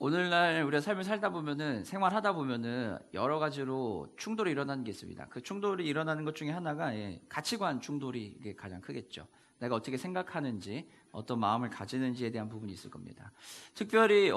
오늘날 우리가 삶을 살다 보면은 생활하다 보면은 여러 가지로 충돌이 일어나는 게 있습니다. 그 충돌이 일어나는 것 중에 하나가 가치관 충돌이 이게 가장 크겠죠. 내가 어떻게 생각하는지, 어떤 마음을 가지는지에 대한 부분이 있을 겁니다. 특별히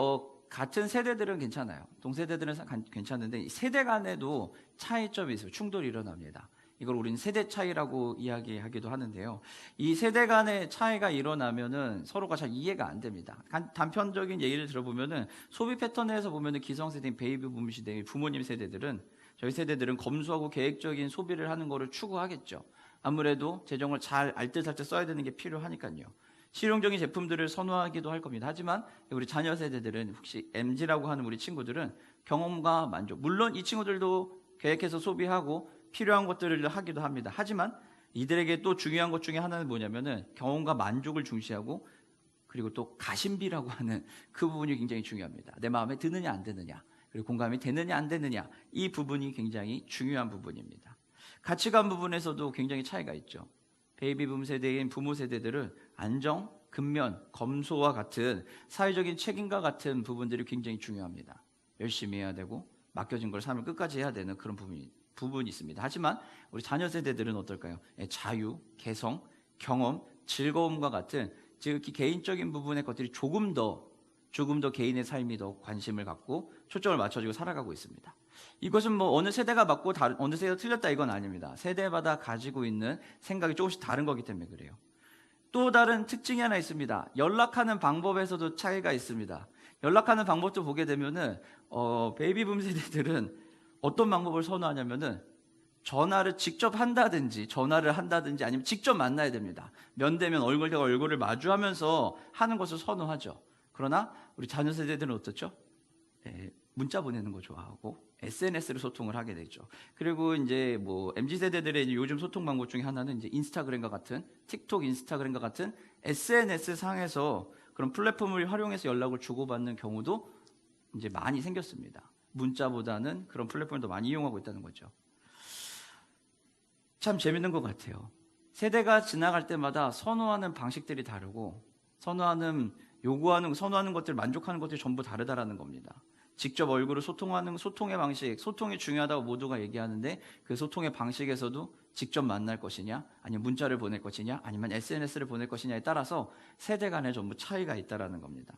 같은 세대들은 괜찮아요. 동세대들은 괜찮은데 세대 간에도 차이점이 있어요. 충돌이 일어납니다. 이걸 우리는 세대 차이라고 이야기하기도 하는데요. 이 세대 간의 차이가 일어나면은 서로가 잘 이해가 안 됩니다. 단편적인 예를 들어보면은 소비 패턴에서 보면은 기성세대인 베이비 붐 시대의 부모님 세대들은, 저희 세대들은 검소하고 계획적인 소비를 하는 거를 추구하겠죠. 아무래도 재정을 잘 알뜰살뜰 써야 되는 게 필요하니까요. 실용적인 제품들을 선호하기도 할 겁니다. 하지만 우리 자녀 세대들은, 혹시 MZ라고 하는 우리 친구들은 경험과 만족, 물론 이 친구들도 계획해서 소비하고 필요한 것들을 하기도 합니다. 하지만 이들에게 또 중요한 것 중에 하나는 뭐냐면은 경험과 만족을 중시하고, 그리고 또 가심비라고 하는 그 부분이 굉장히 중요합니다. 내 마음에 드느냐 안 드느냐, 그리고 공감이 되느냐 안 되느냐, 이 부분이 굉장히 중요한 부분입니다. 가치관 부분에서도 굉장히 차이가 있죠. 베이비붐 세대인 부모 세대들은 안정, 근면, 검소와 같은 사회적인 책임과 같은 부분들이 굉장히 중요합니다. 열심히 해야 되고 맡겨진 걸 삶을 끝까지 해야 되는 그런 부분이 있습니다. 하지만 우리 자녀 세대들은 어떨까요? 자유, 개성, 경험, 즐거움과 같은 지극히 개인적인 부분의 것들이 조금 더 개인의 삶이 더 관심을 갖고 초점을 맞춰주고 살아가고 있습니다. 이것은 뭐 어느 세대가 맞고 어느 세대가 틀렸다 이건 아닙니다. 세대마다 가지고 있는 생각이 조금씩 다른 거기 때문에 그래요. 또 다른 특징이 하나 있습니다. 연락하는 방법에서도 차이가 있습니다. 연락하는 방법도 보게 되면은 베이비붐 세대들은 어떤 방법을 선호하냐면은 전화를 직접 한다든지 아니면 직접 만나야 됩니다. 면대면 얼굴과 얼굴을 마주하면서 하는 것을 선호하죠. 그러나 우리 자녀 세대들은 어떻죠? 문자 보내는 거 좋아하고 SNS로 소통을 하게 되죠. 그리고 이제 뭐 MZ 세대들의 이제 요즘 소통 방법 중에 하나는 이제 인스타그램과 같은, 틱톡, 인스타그램과 같은 SNS 상에서 그런 플랫폼을 활용해서 연락을 주고받는 경우도 이제 많이 생겼습니다. 문자보다는 그런 플랫폼을 더 많이 이용하고 있다는 거죠. 참 재밌는 것 같아요. 세대가 지나갈 때마다 선호하는 방식들이 다르고, 선호하는 것들, 만족하는 것들이 전부 다르다라는 겁니다. 직접 얼굴을 소통의 방식, 소통이 중요하다고 모두가 얘기하는데 그 소통의 방식에서도 직접 만날 것이냐, 아니면 문자를 보낼 것이냐, 아니면 SNS를 보낼 것이냐에 따라서 세대 간에 전부 차이가 있다라는 겁니다.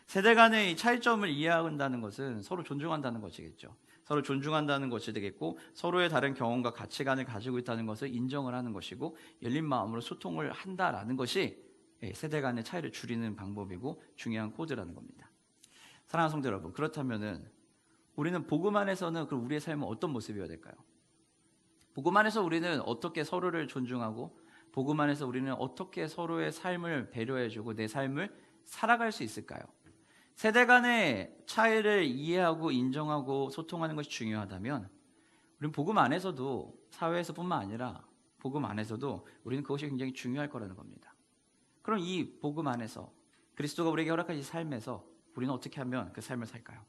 세대 간의 차이점을 이해한다는 것은 서로 존중한다는 것이겠죠. 서로 존중한다는 것이 되겠고, 서로의 다른 경험과 가치관을 가지고 있다는 것을 인정을 하는 것이고, 열린 마음으로 소통을 한다라는 것이 세대 간의 차이를 줄이는 방법이고 중요한 코드라는 겁니다. 사랑하는 성도 여러분, 그렇다면은 우리는 복음 안에서는 그럼 우리의 삶은 어떤 모습이어야 될까요? 복음 안에서 우리는 어떻게 서로를 존중하고, 복음 안에서 우리는 어떻게 서로의 삶을 배려해주고 내 삶을 살아갈 수 있을까요? 세대 간의 차이를 이해하고 인정하고 소통하는 것이 중요하다면, 우리는 복음 안에서도, 사회에서뿐만 아니라 복음 안에서도 우리는 그것이 굉장히 중요할 거라는 겁니다. 그럼 이 복음 안에서, 그리스도가 우리에게 허락하신 삶에서 우리는 어떻게 하면 그 삶을 살까요?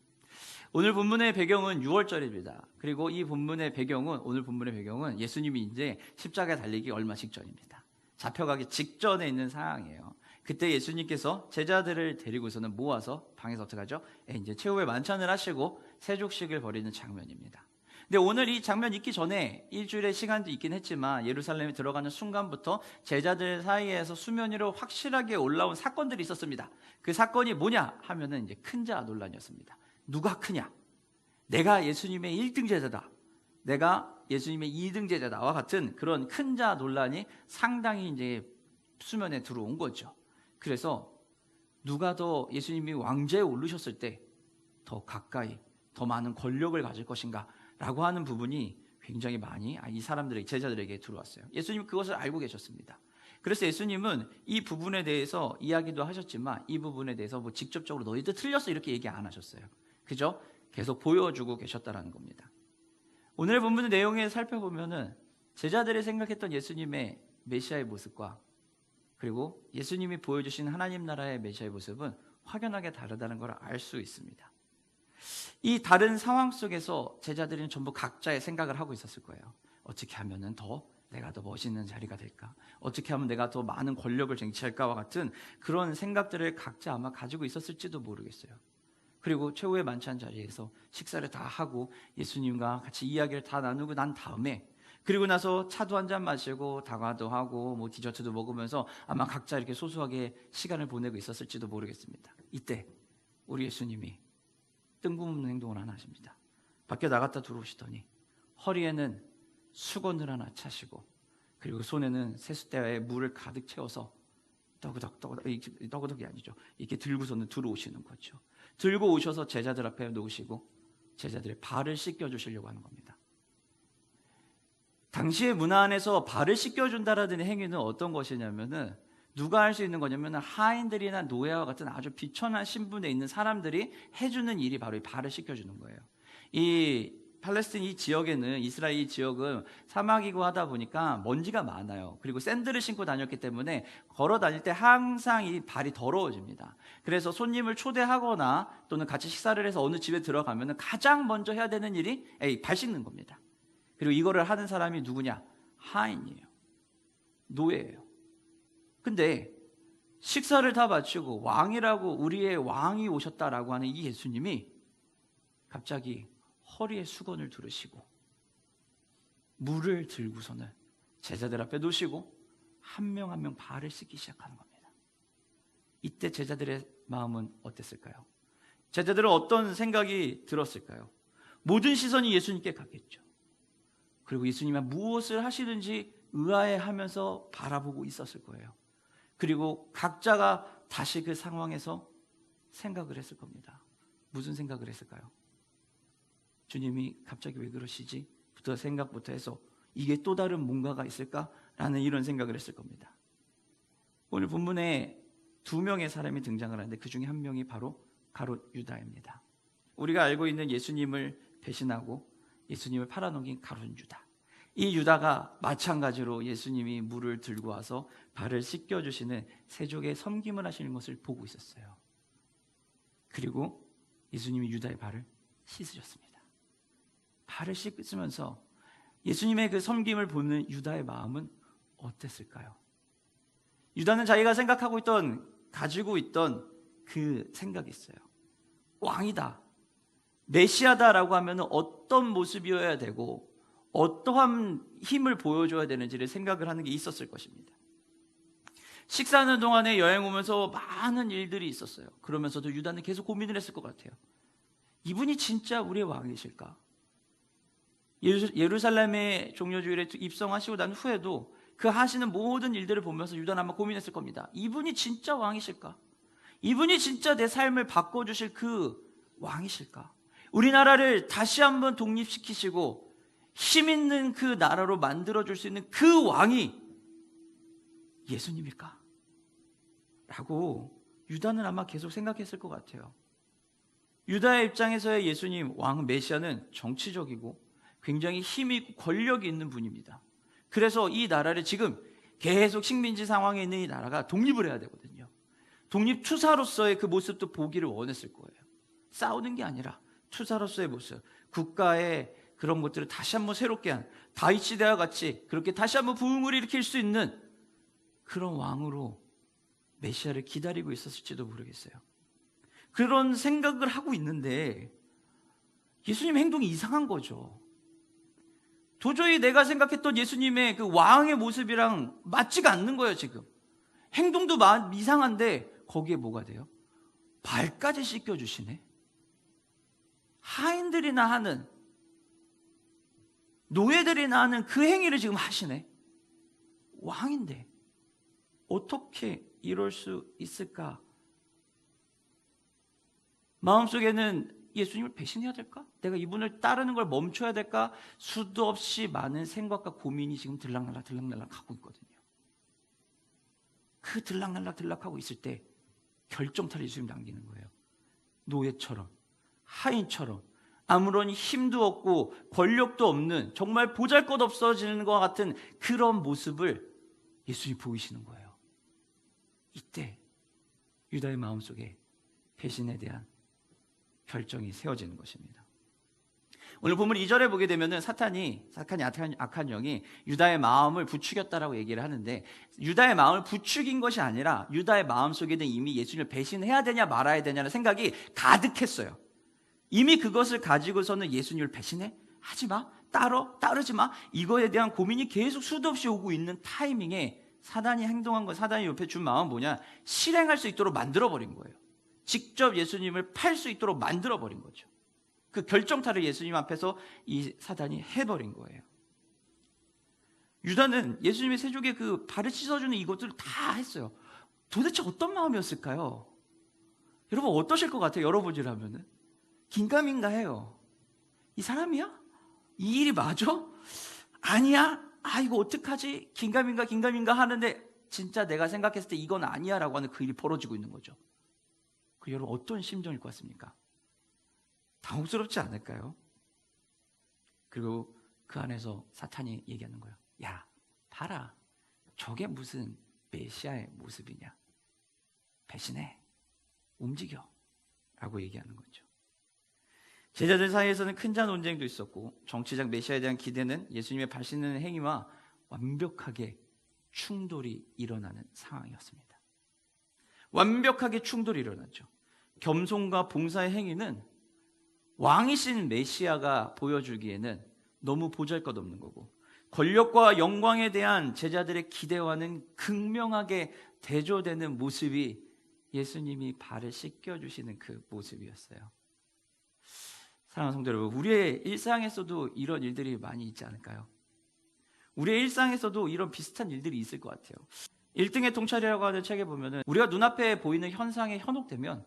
오늘 본문의 배경은 6월절입니다. 그리고 오늘 본문의 배경은 예수님이 이제 십자가에 달리기 얼마 직전입니다. 잡혀가기 직전에 있는 상황이에요. 그때 예수님께서 제자들을 데리고서는 모아서 방에서 어떻게 하죠? 이제 최후의 만찬을 하시고 세족식을 벌이는 장면입니다. 근데 오늘 이 장면 있기 전에 일주일의 시간도 있긴 했지만, 예루살렘에 들어가는 순간부터 제자들 사이에서 수면 위로 확실하게 올라온 사건들이 있었습니다. 그 사건이 뭐냐 하면은 이제 큰 자 논란이었습니다. 누가 크냐? 내가 예수님의 1등 제자다, 내가 예수님의 2등 제자다와 같은 그런 큰 자 논란이 상당히 이제 수면에 들어온 거죠. 그래서 누가 더 예수님이 왕좌에 오르셨을 때 더 가까이, 더 많은 권력을 가질 것인가 라고 하는 부분이 굉장히 많이 이 사람들에게, 제자들에게 들어왔어요. 예수님 그것을 알고 계셨습니다. 그래서 예수님은 이 부분에 대해서 이야기도 하셨지만, 이 부분에 대해서 뭐 직접적으로 너희들 틀렸어 이렇게 얘기 안 하셨어요. 그죠? 계속 보여주고 계셨다는 겁니다. 오늘 본문의 내용에 살펴보면은 제자들이 생각했던 예수님의 메시아의 모습과, 그리고 예수님이 보여주신 하나님 나라의 메시아의 모습은 확연하게 다르다는 걸 알 수 있습니다. 이 다른 상황 속에서 제자들은 전부 각자의 생각을 하고 있었을 거예요. 어떻게 하면은 내가 더 멋있는 자리가 될까? 어떻게 하면 내가 더 많은 권력을 쟁취할까와 같은 그런 생각들을 각자 아마 가지고 있었을지도 모르겠어요. 그리고 최후의 만찬 자리에서 식사를 다 하고 예수님과 같이 이야기를 다 나누고 난 다음에, 그리고 나서 차도 한 잔 마시고 다과도 하고 뭐 디저트도 먹으면서 아마 각자 이렇게 소소하게 시간을 보내고 있었을지도 모르겠습니다. 이때 우리 예수님이 뜬금없는 행동을 하나 하십니다. 밖에 나갔다 들어오시더니 허리에는 수건을 하나 차시고, 그리고 손에는 세숫대에 물을 가득 채워서 떠그덕이 아니죠, 이렇게 들고서는 들어오시는 거죠. 들고 오셔서 제자들 앞에 놓으시고 제자들의 발을 씻겨주시려고 하는 겁니다. 당시의 문화 안에서 발을 씻겨준다라는 행위는 어떤 것이냐면은, 누가 할 수 있는 거냐면 하인들이나 노예와 같은 아주 비천한 신분에 있는 사람들이 해주는 일이 바로 이 발을 씻겨주는 거예요. 이 팔레스틴 이 지역에는, 이스라엘 이 지역은 사막이고 하다 보니까 먼지가 많아요. 그리고 샌들을 신고 다녔기 때문에 걸어 다닐 때 항상 이 발이 더러워집니다. 그래서 손님을 초대하거나 또는 같이 식사를 해서 어느 집에 들어가면 가장 먼저 해야 되는 일이 발 씻는 겁니다. 그리고 이거를 하는 사람이 누구냐? 하인이에요. 노예예요. 근데 식사를 다 마치고 왕이라고, 우리의 왕이 오셨다라고 하는 이 예수님이 갑자기 허리에 수건을 두르시고 물을 들고서는 제자들 앞에 놓으시고 한 명 한 명 발을 씻기 시작하는 겁니다. 이때 제자들의 마음은 어땠을까요? 제자들은 어떤 생각이 들었을까요? 모든 시선이 예수님께 갔겠죠. 그리고 예수님이 무엇을 하시든지 의아해하면서 바라보고 있었을 거예요. 그리고 각자가 다시 그 상황에서 생각을 했을 겁니다. 무슨 생각을 했을까요? 주님이 갑자기 왜 그러시지? 부터 생각부터 해서 이게 또 다른 뭔가가 있을까라는 이런 생각을 했을 겁니다. 오늘 본문에 2명의 사람이 등장을 하는데 그 중에 한 명이 바로 가롯 유다입니다. 우리가 알고 있는 예수님을 배신하고 예수님을 팔아넘긴 가롯 유다. 이 유다가 마찬가지로 예수님이 물을 들고 와서 발을 씻겨주시는 세족의 섬김을 하시는 것을 보고 있었어요. 그리고 예수님이 유다의 발을 씻으셨습니다. 발을 씻으면서 예수님의 그 섬김을 보는 유다의 마음은 어땠을까요? 유다는 자기가 가지고 있던 그 생각이 있어요. 왕이다, 메시아다라고 하면 어떤 모습이어야 되고 어떠한 힘을 보여줘야 되는지를 생각을 하는 게 있었을 것입니다. 식사하는 동안에 여행 오면서 많은 일들이 있었어요. 그러면서도 유다는 계속 고민을 했을 것 같아요. 이분이 진짜 우리의 왕이실까? 예루살렘의 종려주일에 입성하시고 난 후에도 그 하시는 모든 일들을 보면서 유다는 아마 고민했을 겁니다. 이분이 진짜 왕이실까? 이분이 진짜 내 삶을 바꿔주실 그 왕이실까? 우리나라를 다시 한번 독립시키시고 힘 있는 그 나라로 만들어줄 수 있는 그 왕이 예수님일까? 라고 유다는 아마 계속 생각했을 것 같아요. 유다의 입장에서의 예수님, 왕, 메시아는 정치적이고 굉장히 힘이 있고 권력이 있는 분입니다. 그래서 이 나라를 지금 계속 식민지 상황에 있는 이 나라가 독립을 해야 되거든요. 독립 투사로서의 그 모습도 보기를 원했을 거예요. 싸우는 게 아니라 투사로서의 모습, 국가의 그런 것들을 다시 한번 새롭게 한 다윗 시대와 같이 그렇게 다시 한번 부흥을 일으킬 수 있는 그런 왕으로 메시아를 기다리고 있었을지도 모르겠어요. 그런 생각을 하고 있는데 예수님 행동이 이상한 거죠. 도저히 내가 생각했던 예수님의 그 왕의 모습이랑 맞지가 않는 거예요. 지금 행동도 이상한데 거기에 뭐가 돼요? 발까지 씻겨주시네. 하인들이나 하는, 노예들이나 하는 그 행위를 지금 하시네. 왕인데 어떻게 이럴 수 있을까? 마음속에는 예수님을 배신해야 될까? 내가 이분을 따르는 걸 멈춰야 될까? 수도 없이 많은 생각과 고민이 지금 들락날락 하고 있거든요. 그 들락날락하고 있을 때 결정타를 예수님 남기는 거예요. 노예처럼, 하인처럼, 아무런 힘도 없고 권력도 없는, 정말 보잘것없어지는 것 같은 그런 모습을 예수님이 보이시는 거예요. 이때 유다의 마음속에 배신에 대한 결정이 세워지는 것입니다. 오늘 본문 2절에 보게 되면은 사탄이 악한 영이 유다의 마음을 부추겼다라고 얘기를 하는데, 유다의 마음을 부추긴 것이 아니라 유다의 마음 속에는 이미 예수님을 배신해야 되냐 말아야 되냐는 생각이 가득했어요. 이미 그것을 가지고서는 예수님을 배신해? 하지 마. 따르지 마. 이거에 대한 고민이 계속 수도 없이 오고 있는 타이밍에 사단이 행동한 거, 사단이 옆에 준 마음은 뭐냐? 실행할 수 있도록 만들어버린 거예요. 직접 예수님을 팔 수 있도록 만들어버린 거죠. 그 결정타를 예수님 앞에서 이 사단이 해버린 거예요. 유다는 예수님의 세족의 그 발을 씻어주는 이것들을 다 했어요. 도대체 어떤 마음이었을까요? 여러분 어떠실 것 같아요? 열어보지라면은 긴가민가해요. 이 사람이야? 이 일이 맞아? 아니야? 이거 어떡하지? 긴가민가 하는데 진짜 내가 생각했을 때 이건 아니야 라고 하는 그 일이 벌어지고 있는 거죠. 그 여러분 어떤 심정일 것 같습니까? 당혹스럽지 않을까요? 그리고 그 안에서 사탄이 얘기하는 거예요. 야, 봐라. 저게 무슨 메시아의 모습이냐? 배신해. 움직여. 라고 얘기하는 거죠. 제자들 사이에서는 큰 자 논쟁도 있었고, 정치적 메시아에 대한 기대는 예수님의 발신하는 행위와 완벽하게 충돌이 일어나는 상황이었습니다. 완벽하게 충돌이 일어났죠. 겸손과 봉사의 행위는 왕이신 메시아가 보여주기에는 너무 보잘것없는 거고, 권력과 영광에 대한 제자들의 기대와는 극명하게 대조되는 모습이 예수님이 발을 씻겨주시는 그 모습이었어요. 사랑하는 성도 여러분, 우리의 일상에서도 이런 일들이 많이 있지 않을까요? 우리의 일상에서도 이런 비슷한 일들이 있을 것 같아요. 1등의 통찰이라고 하는 책에 보면은 우리가 눈앞에 보이는 현상에 현혹되면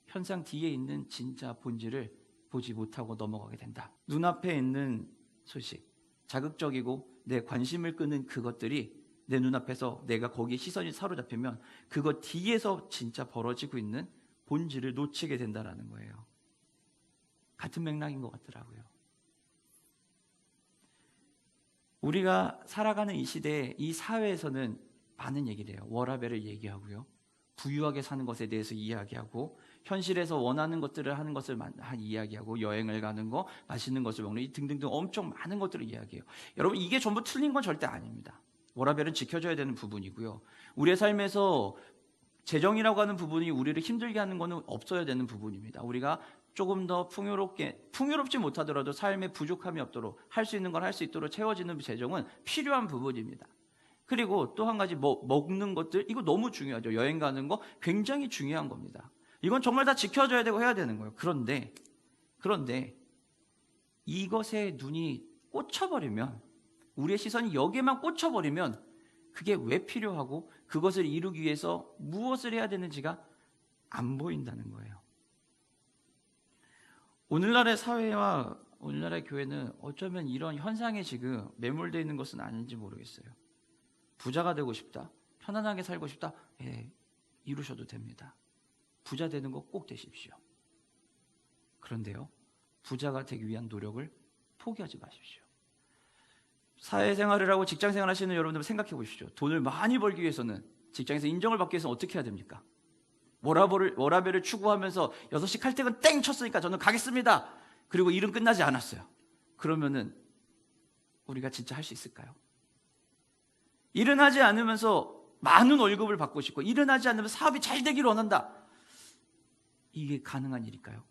현상 뒤에 있는 진짜 본질을 보지 못하고 넘어가게 된다. 눈앞에 있는 소식, 자극적이고 내 관심을 끄는 그것들이 내 눈앞에서 내가 거기에 시선이 사로잡히면 그것 뒤에서 진짜 벌어지고 있는 본질을 놓치게 된다는 거예요. 같은 맥락인 것 같더라고요. 우리가 살아가는 이 시대에, 이 사회에서는 많은 얘기를 해요. 워라밸을 얘기하고요, 부유하게 사는 것에 대해서 이야기하고, 현실에서 원하는 것들을 하는 것을 이야기하고, 여행을 가는 거, 맛있는 것을 먹는 이 등등등 엄청 많은 것들을 이야기해요. 여러분, 이게 전부 틀린 건 절대 아닙니다. 워라밸은 지켜져야 되는 부분이고요. 우리의 삶에서 재정이라고 하는 부분이 우리를 힘들게 하는 것은 없어야 되는 부분입니다. 우리가 조금 더 풍요롭지 못하더라도 삶에 부족함이 없도록 할 수 있는 걸 할 수 있도록 채워지는 재정은 필요한 부분입니다. 그리고 또 한 가지, 먹는 것들, 이거 너무 중요하죠. 여행 가는 거 굉장히 중요한 겁니다. 이건 정말 다 지켜줘야 되고 해야 되는 거예요. 그런데 이것에 눈이 꽂혀버리면, 우리의 시선이 여기에만 꽂혀버리면 그게 왜 필요하고 그것을 이루기 위해서 무엇을 해야 되는지가 안 보인다는 거예요. 오늘날의 사회와 오늘날의 교회는 어쩌면 이런 현상에 지금 매몰되어 있는 것은 아닌지 모르겠어요. 부자가 되고 싶다, 편안하게 살고 싶다, 이루셔도 됩니다. 부자 되는 거 꼭 되십시오. 그런데요, 부자가 되기 위한 노력을 포기하지 마십시오. 사회생활을 하고 직장생활 하시는 여러분들 생각해 보십시오. 돈을 많이 벌기 위해서는, 직장에서 인정을 받기 위해서는 어떻게 해야 됩니까? 워라밸을 추구하면서 6시 칼퇴근 땡 쳤으니까 저는 가겠습니다. 그리고 일은 끝나지 않았어요. 그러면은 우리가 진짜 할 수 있을까요? 일은 하지 않으면서 많은 월급을 받고 싶고, 일은 하지 않으면 사업이 잘 되기를 원한다. 이게 가능한 일일까요?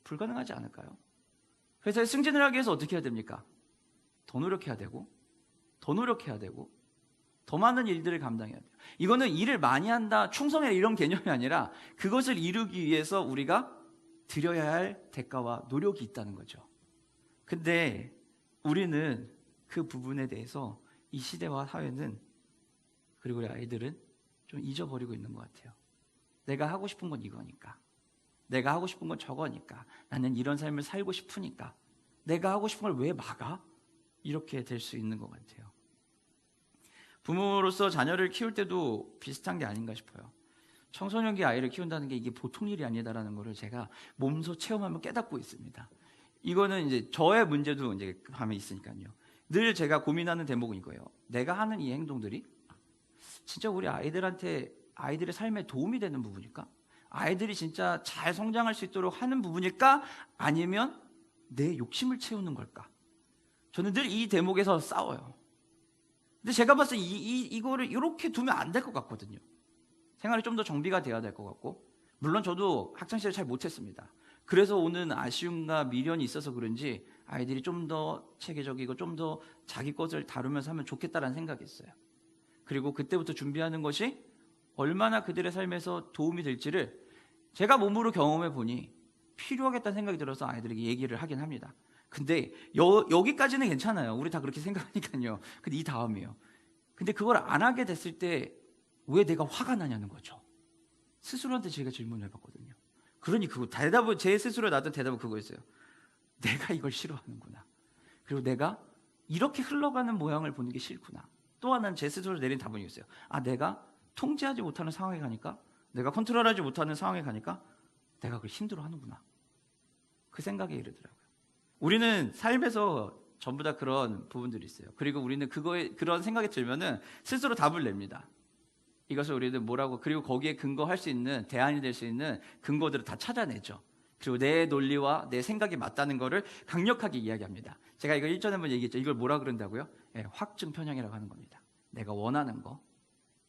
불가능하지 않을까요? 회사에 승진을 하기 위해서 어떻게 해야 됩니까? 더 노력해야 되고, 더 많은 일들을 감당해야 돼요. 이거는 일을 많이 한다, 충성해라 이런 개념이 아니라 그것을 이루기 위해서 우리가 드려야 할 대가와 노력이 있다는 거죠. 근데 우리는 그 부분에 대해서 이 시대와 사회는, 그리고 우리 아이들은 좀 잊어버리고 있는 것 같아요. 내가 하고 싶은 건 이거니까, 내가 하고 싶은 건 저거니까, 나는 이런 삶을 살고 싶으니까, 내가 하고 싶은 걸 왜 막아? 이렇게 될 수 있는 것 같아요. 부모로서 자녀를 키울 때도 비슷한 게 아닌가 싶어요. 청소년기 아이를 키운다는 게 이게 보통 일이 아니다라는 거를 제가 몸소 체험하며 깨닫고 있습니다. 이거는 이제 저의 문제도 이제 밤에 있으니까요. 늘 제가 고민하는 대목은 이거예요. 내가 하는 이 행동들이 진짜 우리 아이들한테, 아이들의 삶에 도움이 되는 부분일까? 아이들이 진짜 잘 성장할 수 있도록 하는 부분일까? 아니면 내 욕심을 채우는 걸까? 저는 늘 이 대목에서 싸워요. 근데 제가 봤을 때 이거를 이렇게 두면 안 될 것 같거든요. 생활이 좀 더 정비가 돼야 될 것 같고, 물론 저도 학창시절 잘 못했습니다. 그래서 오는 아쉬움과 미련이 있어서 그런지 아이들이 좀 더 체계적이고 좀 더 자기 것을 다루면서 하면 좋겠다라는 생각이 있어요. 그리고 그때부터 준비하는 것이 얼마나 그들의 삶에서 도움이 될지를 제가 몸으로 경험해 보니 필요하겠다는 생각이 들어서 아이들에게 얘기를 하긴 합니다. 근데 여기까지는 괜찮아요. 우리 다 그렇게 생각하니까요. 근데 이 다음이에요. 근데 그걸 안 하게 됐을 때 왜 내가 화가 나냐는 거죠. 스스로한테 제가 질문을 해봤거든요. 그러니 제 스스로 놨던 대답은 그거였어요. 내가 이걸 싫어하는구나. 그리고 내가 이렇게 흘러가는 모양을 보는 게 싫구나. 또 하나는 제 스스로 내린 답은 이었어요. 내가 통제하지 못하는 상황에 가니까, 내가 컨트롤하지 못하는 상황에 가니까 내가 그걸 힘들어하는구나. 그 생각에 이르더라고요. 우리는 삶에서 전부 다 그런 부분들이 있어요. 그리고 우리는 그런 생각이 들면은 스스로 답을 냅니다. 이것을 우리는 그리고 거기에 근거할 수 있는, 대안이 될 수 있는 근거들을 다 찾아내죠. 그리고 내 논리와 내 생각이 맞다는 것을 강력하게 이야기합니다. 제가 이거 일전에 한번 얘기했죠. 이걸 뭐라 그런다고요? 확증 편향이라고 하는 겁니다. 내가 원하는 거,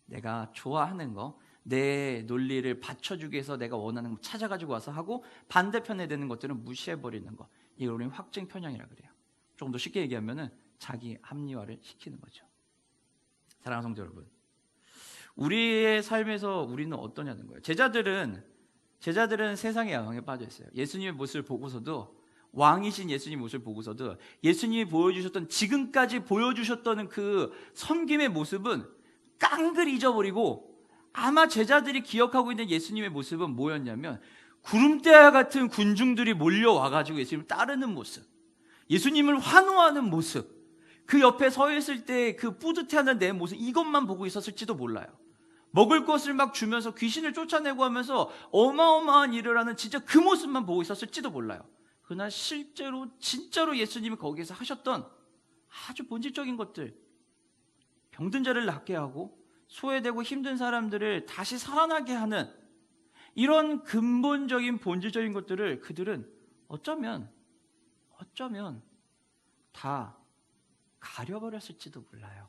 내가 좋아하는 거, 내 논리를 받쳐주기 위해서 내가 원하는 거 찾아가지고 와서 하고, 반대편에 되는 것들은 무시해버리는 거. 이걸 우리는 확증 편향이라고 그래요. 조금 더 쉽게 얘기하면은 자기 합리화를 시키는 거죠. 사랑하는 성도 여러분, 우리의 삶에서 우리는 어떠냐는 거예요. 제자들은 세상의 영향에 빠져 있어요. 예수님의 모습을 보고서도, 왕이신 예수님 모습을 보고서도 예수님이 보여주셨던, 지금까지 보여주셨던 그 섬김의 모습은 깡글 잊어버리고, 아마 제자들이 기억하고 있는 예수님의 모습은 뭐였냐면 구름대와 같은 군중들이 몰려와가지고 예수님을 따르는 모습, 예수님을 환호하는 모습, 그 옆에 서 있을 때 그 뿌듯해하는 내 모습, 이것만 보고 있었을지도 몰라요. 먹을 것을 막 주면서 귀신을 쫓아내고 하면서 어마어마한 일을 하는 진짜 그 모습만 보고 있었을지도 몰라요. 그러나 실제로 진짜로 예수님이 거기에서 하셨던 아주 본질적인 것들, 병든 자를 낫게 하고 소외되고 힘든 사람들을 다시 살아나게 하는 이런 근본적인 본질적인 것들을 그들은 어쩌면 다 가려버렸을지도 몰라요.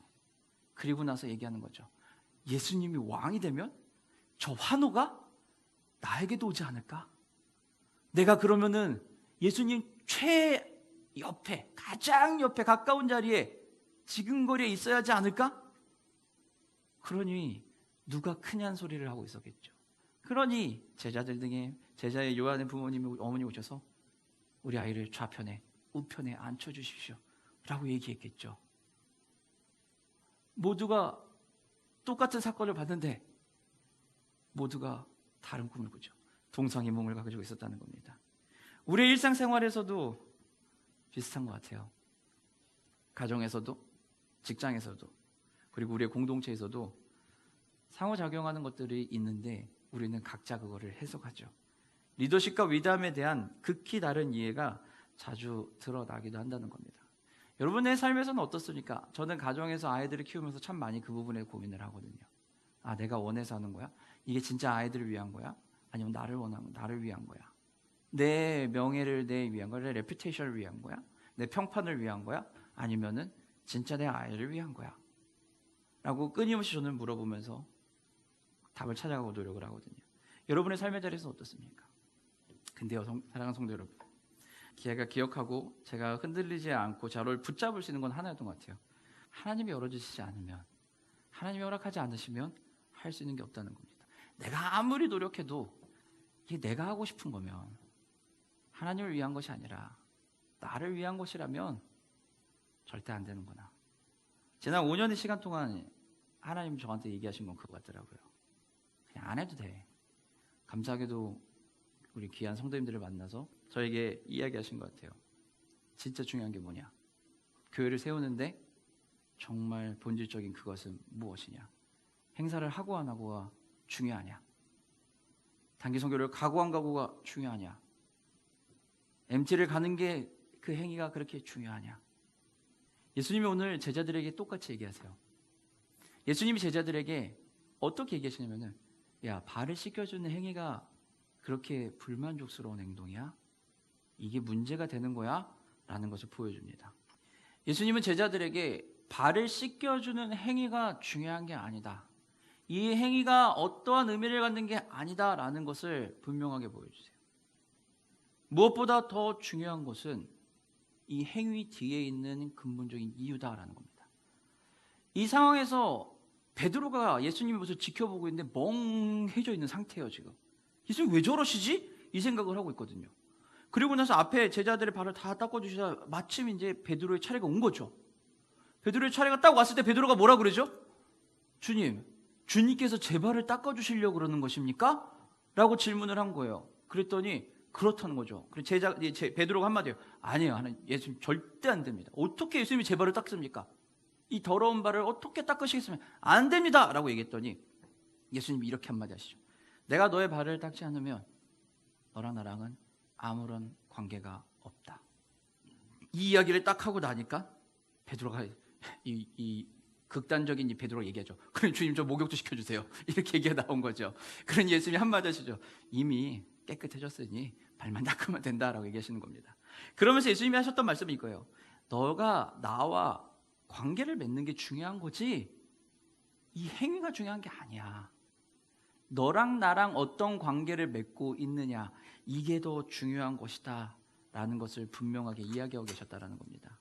그리고 나서 얘기하는 거죠. 예수님이 왕이 되면 저 환호가 나에게도 오지 않을까? 내가 그러면은 예수님 가장 옆에 가까운 자리에 지근거리에 있어야 하지 않을까? 그러니 누가 크냐는 소리를 하고 있었겠죠. 그러니 제자의 요한의 부모님이, 어머니 오셔서 우리 아이를 좌편에 우편에 앉혀주십시오 라고 얘기했겠죠. 모두가 똑같은 사건을 봤는데 모두가 다른 꿈을 꾸죠. 동상의 몸을 가지고 있었다는 겁니다. 우리의 일상생활에서도 비슷한 것 같아요. 가정에서도, 직장에서도, 그리고 우리의 공동체에서도 상호작용하는 것들이 있는데 우리는 각자 그거를 해석하죠. 리더십과 위대함에 대한 극히 다른 이해가 자주 드러나기도 한다는 겁니다. 여러분의 삶에서는 어떻습니까? 저는 가정에서 아이들을 키우면서 참 많이 그 부분에 고민을 하거든요. 내가 원해서 하는 거야? 이게 진짜 아이들을 위한 거야? 아니면 나를 위한 거야? 내 명예를 위한 거야? 내 레퓨테이션을 위한 거야? 내 평판을 위한 거야? 아니면은 진짜 내 아이를 위한 거야? 라고 끊임없이 저는 물어보면서 답을 찾아가고 노력을 하거든요. 여러분의 삶의 자리에서 어떻습니까? 근데요, 사랑하는 성도 여러분, 제가 기억하고 제가 흔들리지 않고 저를 붙잡을 수 있는 건 하나였던 것 같아요. 하나님이 열어주시지 않으면, 하나님이 허락하지 않으시면 할 수 있는 게 없다는 겁니다. 내가 아무리 노력해도 이게 내가 하고 싶은 거면, 하나님을 위한 것이 아니라 나를 위한 것이라면 절대 안 되는구나. 지난 5년의 시간 동안 하나님 저한테 얘기하신 건 그거 같더라고요. 그냥 안 해도 돼. 감사하게도 우리 귀한 성도님들을 만나서 저에게 이야기하신 것 같아요. 진짜 중요한 게 뭐냐? 교회를 세우는데 정말 본질적인 그것은 무엇이냐? 행사를 하고 안 하고가 중요하냐? 단기 선교를 가고 안 가고가 중요하냐? MT를 가는 게 그 행위가 그렇게 중요하냐? 예수님이 오늘 제자들에게 똑같이 얘기하세요. 예수님이 제자들에게 어떻게 얘기하시냐면은, 야, 발을 씻겨주는 행위가 그렇게 불만족스러운 행동이야? 이게 문제가 되는 거야 라는 것을 보여줍니다. 예수님은 제자들에게 발을 씻겨주는 행위가 중요한 게 아니다, 이 행위가 어떠한 의미를 갖는 게 아니다 라는 것을 분명하게 보여주세요. 무엇보다 더 중요한 것은 이 행위 뒤에 있는 근본적인 이유다라는 겁니다. 이 상황에서 베드로가 예수님의 모습을 지켜보고 있는데 멍해져 있는 상태예요. 지금 예수님 왜 저러시지? 이 생각을 하고 있거든요. 그리고 나서 앞에 제자들의 발을 다 닦아주시다 마침 이제 베드로의 차례가 온 거죠. 베드로의 차례가 딱 왔을 때 베드로가 뭐라 그러죠? 주님께서 제 발을 닦아주시려고 그러는 것입니까? 라고 질문을 한 거예요. 그랬더니 그렇다는 거죠. 베드로가 한마디예요. 아니에요, 하나님, 예수님 절대 안 됩니다. 어떻게 예수님이 제 발을 닦습니까? 이 더러운 발을 어떻게 닦으시겠습니까? 안 됩니다 라고 얘기했더니 예수님이 이렇게 한마디 하시죠. 내가 너의 발을 닦지 않으면 너랑 나랑은 아무런 관계가 없다. 이 이야기를 딱 하고 나니까 베드로가 이 극단적인 이 베드로가 얘기하죠. 그럼 주님 저 목욕도 시켜주세요. 이렇게 얘기가 나온 거죠. 그러니 예수님이 한마디 하시죠. 이미 깨끗해졌으니 발만 닦으면 된다라고 얘기하시는 겁니다. 그러면서 예수님이 하셨던 말씀이 이거예요. 너가 나와 관계를 맺는 게 중요한 거지 이 행위가 중요한 게 아니야. 너랑 나랑 어떤 관계를 맺고 있느냐, 이게 더 중요한 것이다 라는 것을 분명하게 이야기하고 계셨다는 겁니다.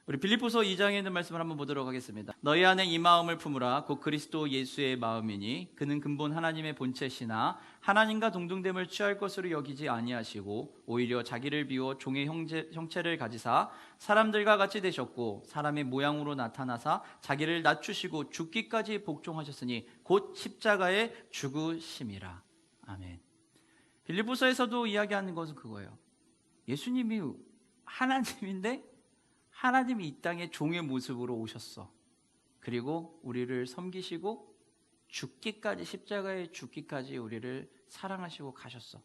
우리 빌립보서 2장에 있는 말씀을 한번 보도록 하겠습니다. 너희 안에 이 마음을 품으라. 곧 그리스도 예수의 마음이니 그는 근본 하나님의 본체시나 하나님과 동등됨을 취할 것으로 여기지 아니하시고 오히려 자기를 비워 종의 형체를 가지사 사람들과 같이 되셨고 사람의 모양으로 나타나사 자기를 낮추시고 죽기까지 복종하셨으니 곧 십자가에 죽으심이라. 아멘. 빌립보서에서도 이야기하는 것은 그거예요. 예수님이 하나님인데 하나님이 이 땅에 종의 모습으로 오셨어. 그리고 우리를 섬기시고 죽기까지, 십자가에 죽기까지 우리를 사랑하시고 가셨어.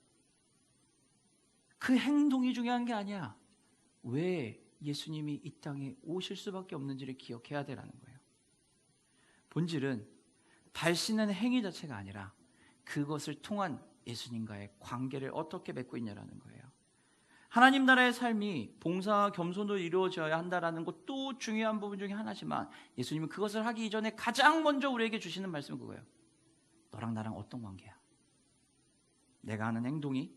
그 행동이 중요한 게 아니야. 왜 예수님이 이 땅에 오실 수밖에 없는지를 기억해야 되라는 거예요. 본질은 발 씻는 행위 자체가 아니라 그것을 통한 예수님과의 관계를 어떻게 맺고 있냐라는 거예요. 하나님 나라의 삶이 봉사와 겸손으로 이루어져야 한다는 것도 중요한 부분 중에 하나지만 예수님은 그것을 하기 이전에 가장 먼저 우리에게 주시는 말씀은 그거예요. 너랑 나랑 어떤 관계야? 내가 하는 행동이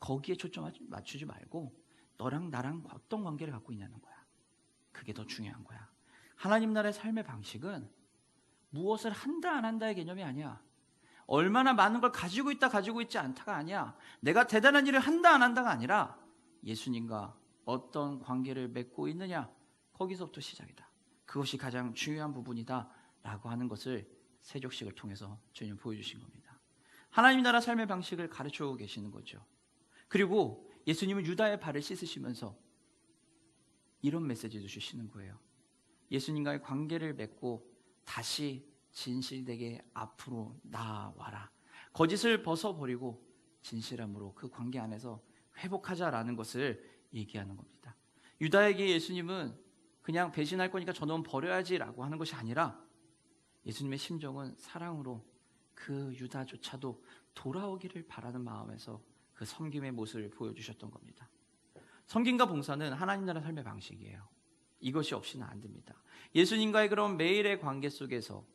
거기에 초점 맞추지 말고 너랑 나랑 어떤 관계를 갖고 있냐는 거야. 그게 더 중요한 거야. 하나님 나라의 삶의 방식은 무엇을 한다 안 한다의 개념이 아니야. 얼마나 많은 걸 가지고 있다 가지고 있지 않다가 아니야. 내가 대단한 일을 한다 안 한다가 아니라 예수님과 어떤 관계를 맺고 있느냐, 거기서부터 시작이다. 그것이 가장 중요한 부분이다 라고 하는 것을 세족식을 통해서 주님 보여주신 겁니다. 하나님 나라 삶의 방식을 가르쳐 계시는 거죠. 그리고 예수님은 유다의 발을 씻으시면서 이런 메시지도 주시는 거예요. 예수님과의 관계를 맺고 다시 진실되게 앞으로 나아와라. 거짓을 벗어버리고 진실함으로 그 관계 안에서 회복하자라는 것을 얘기하는 겁니다. 유다에게 예수님은 그냥 배신할 거니까 저놈 버려야지라고 하는 것이 아니라 예수님의 심정은 사랑으로 그 유다조차도 돌아오기를 바라는 마음에서 그 섬김의 모습을 보여주셨던 겁니다. 섬김과 봉사는 하나님 나라 삶의 방식이에요. 이것이 없이는 안 됩니다. 예수님과의 그런 매일의 관계 속에서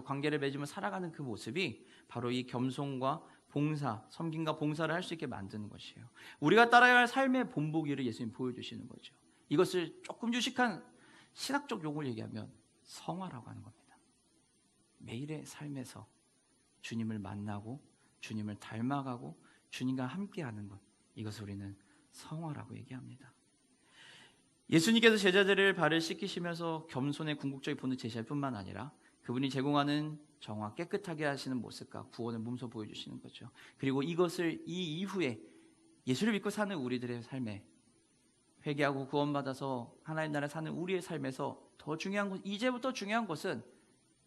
관계를 맺으며 살아가는 그 모습이 바로 이 겸손과 봉사, 섬김과 봉사를 할 수 있게 만드는 것이에요. 우리가 따라야 할 삶의 본보기를 예수님 보여주시는 거죠. 이것을 조금 유식한 신학적 용어를 얘기하면 성화라고 하는 겁니다. 매일의 삶에서 주님을 만나고 주님을 닮아가고 주님과 함께하는 것, 이것을 우리는 성화라고 얘기합니다. 예수님께서 제자들을 발을 씻기시면서 겸손의 궁극적인 본을 제시할 뿐만 아니라 그분이 제공하는 정화, 깨끗하게 하시는 모습과 구원을 몸소 보여주시는 거죠. 그리고 이것을 이 이후에 예수를 믿고 사는 우리들의 삶에 회개하고 구원받아서 하나님 나라에 사는 우리의 삶에서 더 중요한 것, 이제부터 중요한 것은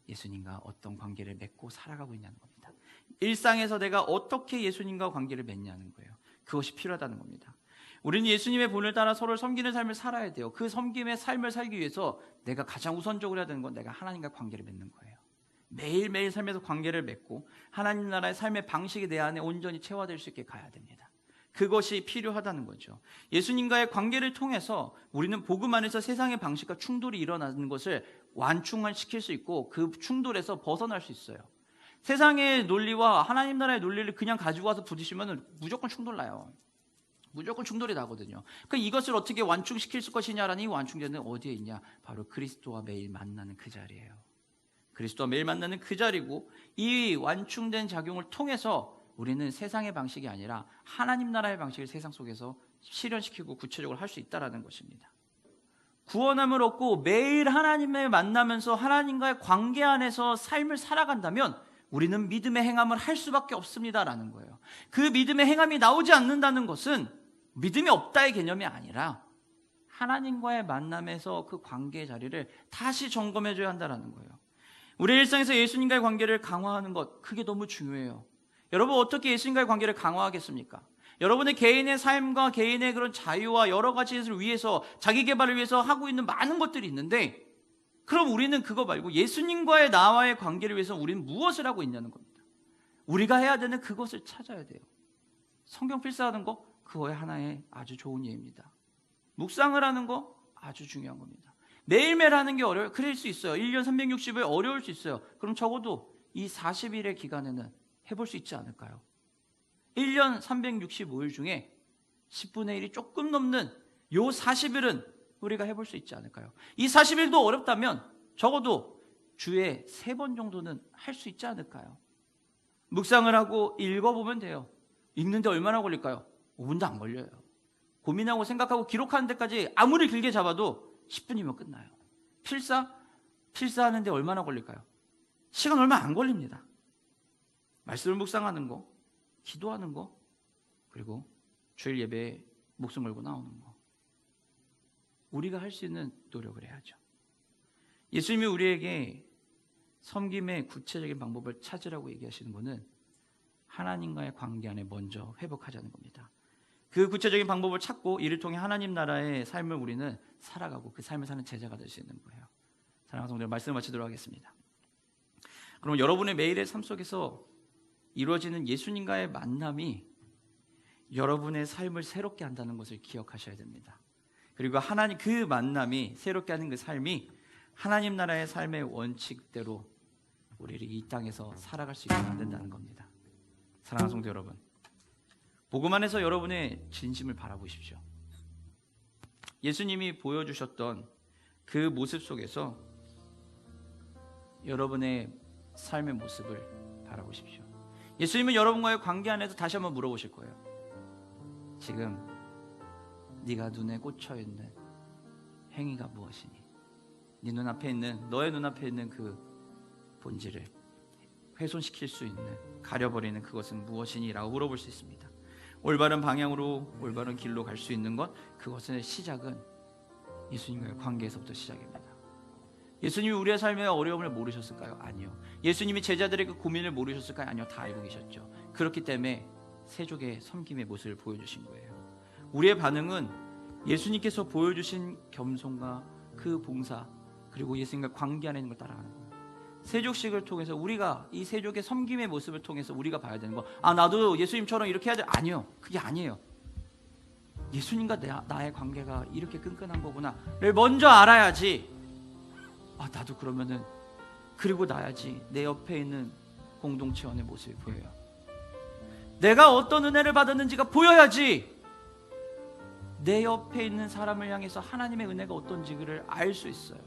예수님과 어떤 관계를 맺고 살아가고 있냐는 겁니다. 일상에서 내가 어떻게 예수님과 관계를 맺냐는 거예요. 그것이 필요하다는 겁니다. 우리는 예수님의 본을 따라 서로를 섬기는 삶을 살아야 돼요. 그 섬김의 삶을 살기 위해서 내가 가장 우선적으로 해야 되는 건 내가 하나님과 관계를 맺는 거예요. 매일매일 삶에서 관계를 맺고 하나님 나라의 삶의 방식이 내 안에 온전히 체화될 수 있게 가야 됩니다. 그것이 필요하다는 거죠. 예수님과의 관계를 통해서 우리는 복음 안에서 세상의 방식과 충돌이 일어나는 것을 완충시킬 수 있고 그 충돌에서 벗어날 수 있어요. 세상의 논리와 하나님 나라의 논리를 그냥 가지고 와서 부딪히면 무조건 충돌 나요. 무조건 충돌이 나거든요. 이것을 어떻게 완충시킬 것이냐라는 이 완충제는 어디에 있냐? 바로 그리스도와 매일 만나는 그 자리예요. 그리스도와 매일 만나는 그 자리고, 이 완충된 작용을 통해서 우리는 세상의 방식이 아니라 하나님 나라의 방식을 세상 속에서 실현시키고 구체적으로 할 수 있다는 것입니다. 구원함을 얻고 매일 하나님을 만나면서 하나님과의 관계 안에서 삶을 살아간다면 우리는 믿음의 행함을 할 수밖에 없습니다라는 거예요. 그 믿음의 행함이 나오지 않는다는 것은 믿음이 없다의 개념이 아니라 하나님과의 만남에서 그 관계의 자리를 다시 점검해줘야 한다는 거예요. 우리 일상에서 예수님과의 관계를 강화하는 것, 그게 너무 중요해요. 여러분, 어떻게 예수님과의 관계를 강화하겠습니까? 여러분의 개인의 삶과 개인의 그런 자유와 여러 가지를 위해서, 자기 개발을 위해서 하고 있는 많은 것들이 있는데, 그럼 우리는 그거 말고 예수님과의 나와의 관계를 위해서 우리는 무엇을 하고 있냐는 겁니다. 우리가 해야 되는 그것을 찾아야 돼요. 성경 필사하는 거, 그거의 하나의 아주 좋은 예입니다. 묵상을 하는 거 아주 중요한 겁니다. 매일매일 하는 게 어려워요. 그럴 수 있어요. 1년 360일 어려울 수 있어요. 그럼 적어도 이 40일의 기간에는 해볼 수 있지 않을까요? 1년 365일 중에 10분의 1이 조금 넘는 요 40일은 우리가 해볼 수 있지 않을까요? 이 40일도 어렵다면 적어도 주에 3번 정도는 할 수 있지 않을까요? 묵상을 하고 읽어보면 돼요. 읽는데 얼마나 걸릴까요? 5분도 안 걸려요. 고민하고 생각하고 기록하는 데까지 아무리 길게 잡아도 10분이면 끝나요. 필사하는데 얼마나 걸릴까요? 시간 얼마 안 걸립니다. 말씀을 묵상하는 거, 기도하는 거, 그리고 주일 예배에 목숨 걸고 나오는 거, 우리가 할 수 있는 노력을 해야죠. 예수님이 우리에게 섬김의 구체적인 방법을 찾으라고 얘기하시는 것은 하나님과의 관계 안에 먼저 회복하자는 겁니다. 그 구체적인 방법을 찾고 이를 통해 하나님 나라의 삶을 우리는 살아가고 그 삶을 사는 제자가 될 수 있는 거예요. 사랑하는 성도들, 말씀을 마치도록 하겠습니다. 그럼 여러분의 매일의 삶 속에서 이루어지는 예수님과의 만남이 여러분의 삶을 새롭게 한다는 것을 기억하셔야 됩니다. 그리고 하나님, 그 만남이, 새롭게 하는 그 삶이 하나님 나라의 삶의 원칙대로 우리를 이 땅에서 살아갈 수 있게 만든다는 겁니다. 사랑하는 성도 여러분, 복음 안에서 여러분의 진심을 바라보십시오. 예수님이 보여주셨던 그 모습 속에서 여러분의 삶의 모습을 바라보십시오. 예수님은 여러분과의 관계 안에서 다시 한번 물어보실 거예요. 지금 네가 눈에 꽂혀있는 행위가 무엇이니? 네 눈앞에 있는, 너의 눈앞에 있는 그 본질을 훼손시킬 수 있는, 가려버리는 그것은 무엇이니? 라고 물어볼 수 있습니다. 올바른 방향으로, 올바른 길로 갈 수 있는 것, 그것의 시작은 예수님과의 관계에서부터 시작입니다. 예수님이 우리의 삶의 어려움을 모르셨을까요? 아니요. 예수님이 제자들의 그 고민을 모르셨을까요? 아니요. 다 알고 계셨죠. 그렇기 때문에 세족의 섬김의 모습을 보여주신 거예요. 우리의 반응은 예수님께서 보여주신 겸손과 그 봉사, 그리고 예수님과 관계 안에 있는 걸 따라가는 거예요. 세족식을 통해서 우리가 이 세족의 섬김의 모습을 통해서 우리가 봐야 되는 거, 아, 나도 예수님처럼 이렇게 해야 돼. 아니요. 그게 아니에요. 예수님과 나의 관계가 이렇게 끈끈한 거구나를 먼저 알아야지, 아, 나도 그러면은 그리고 나야지 내 옆에 있는 공동체원의 모습이 보여요. 내가 어떤 은혜를 받았는지가 보여야지 내 옆에 있는 사람을 향해서 하나님의 은혜가 어떤지를 알 수 있어요.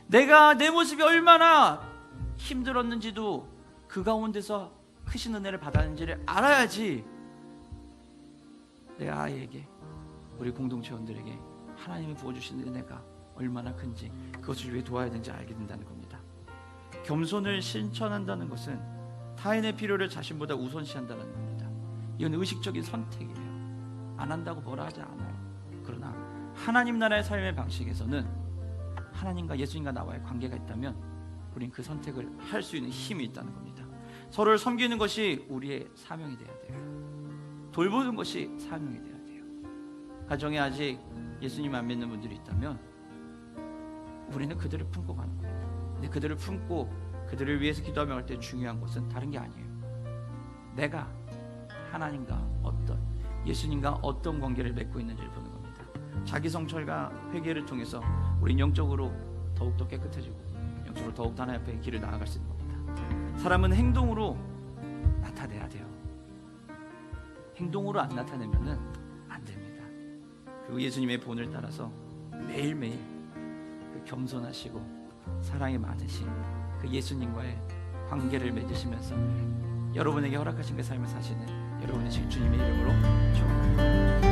내가 내 모습이 얼마나 힘들었는지도 그 가운데서 크신 은혜를 받았는지를 알아야지 내 아이에게, 우리 공동체원들에게 하나님이 부어주신 은혜가 얼마나 큰지, 그것을 왜 도와야 되는지 알게 된다는 겁니다. 겸손을 실천한다는 것은 타인의 필요를 자신보다 우선시한다는 겁니다. 이건 의식적인 선택이에요. 안 한다고 뭐라 하지 않아요. 그러나 하나님 나라의 삶의 방식에서는 하나님과 예수님과 나와의 관계가 있다면 우린 그 선택을 할 수 있는 힘이 있다는 겁니다. 서로를 섬기는 것이 우리의 사명이 돼야 돼요. 돌보는 것이 사명이 돼야 돼요. 가정에 아직 예수님 안 믿는 분들이 있다면 우리는 그들을 품고 가는 거예요. 근데 그들을 품고 그들을 위해서 기도하며 할 때 중요한 것은 다른 게 아니에요. 내가 하나님과 어떤 예수님과 어떤 관계를 맺고 있는지를 보는 겁니다. 자기 성찰과 회개를 통해서 우린 영적으로 더욱더 깨끗해지고 영적으로 더욱더 하나님 앞에 길을 나아갈 수 있는 겁니다. 사람은 행동으로 나타내야 돼요. 행동으로 안 나타내면은 안 됩니다. 그리고 예수님의 본을 따라서 매일매일 그 겸손하시고 사랑이 많으신 그 예수님과의 관계를 맺으시면서 여러분에게 허락하신 그 삶을 사시는 여러분의 주님의 이름으로 축원합니다.